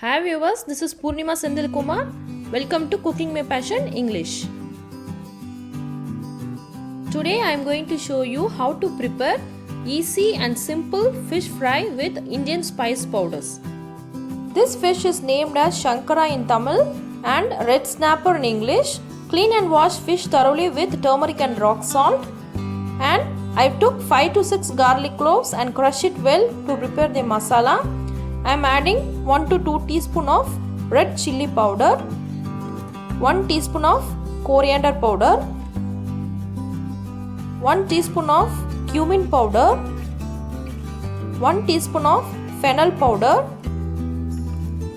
Hi viewers, this is Purnima Sendil Kumar. Welcome to Cooking My Passion English. Today I am going to show you how to prepare easy and simple fish fry with Indian spice powders. This fish is named as Shankara in Tamil and red snapper in English. Clean and wash fish thoroughly with turmeric and rock salt. And I took 5 to 6 garlic cloves and crush it well to prepare the masala. I am adding 1 to 2 teaspoon of red chilli powder, 1 teaspoon of coriander powder, 1 teaspoon of cumin powder, 1 teaspoon of fennel powder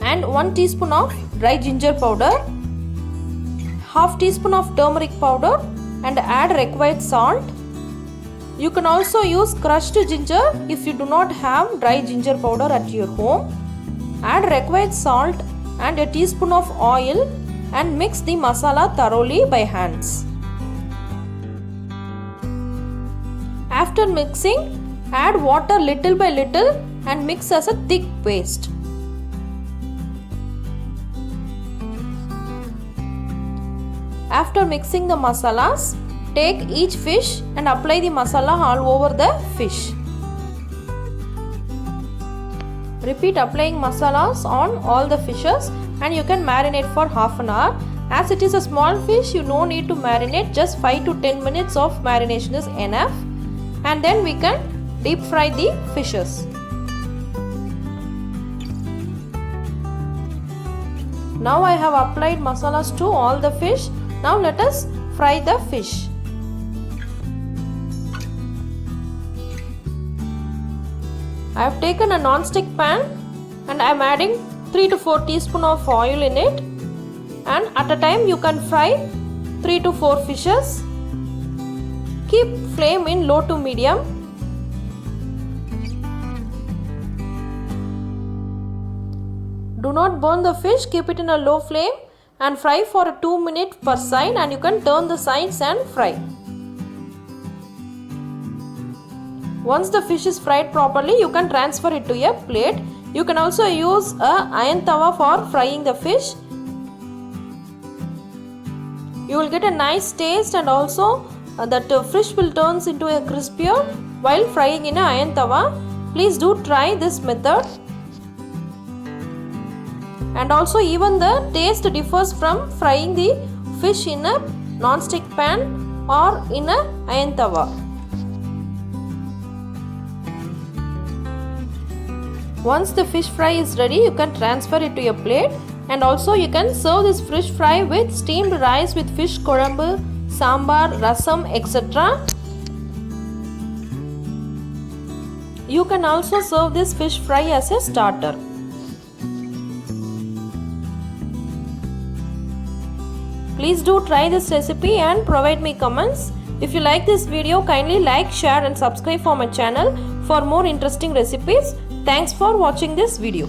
and 1 teaspoon of dry ginger powder, half teaspoon of turmeric powder and add required salt. You can also use crushed ginger if you do not have dry ginger powder at your home. Add required salt and a teaspoon of oil and mix the masala thoroughly by hands. After mixing, add water little by little and mix as a thick paste. After mixing the masalas, take each fish and apply the masala all over the fish. Repeat applying masalas on all the fishes and you can marinate for half an hour. As it is a small fish, you no need to marinate, just 5 to 10 minutes of marination is enough. And then we can deep fry the fishes. Now I have applied masalas to all the fish. Now let us fry the fish. I have taken a non-stick pan and I am adding 3 to 4 teaspoon of oil in it, and at a time you can fry 3 to 4 fishes. Keep flame in low to medium. Do not burn the fish, keep it in a low flame and fry for 2 minutes per side, and you can turn the sides and fry. Once the fish is fried properly, you can transfer it to a plate. You can also use a iron tawa for frying the fish. You will get a nice taste, and also that fish will turn into a crispier while frying in an iron tawa. Please do try this method. And also even the taste differs from frying the fish in a non-stick pan or in a iron tawa. Once the fish fry is ready, you can transfer it to a plate, and also you can serve this fish fry with steamed rice with fish korambu, sambar, rasam, etc. You can also serve this fish fry as a starter. Please do try this recipe and provide me comments. If you like this video, kindly like, share and subscribe for my channel for more interesting recipes. Thanks for watching this video.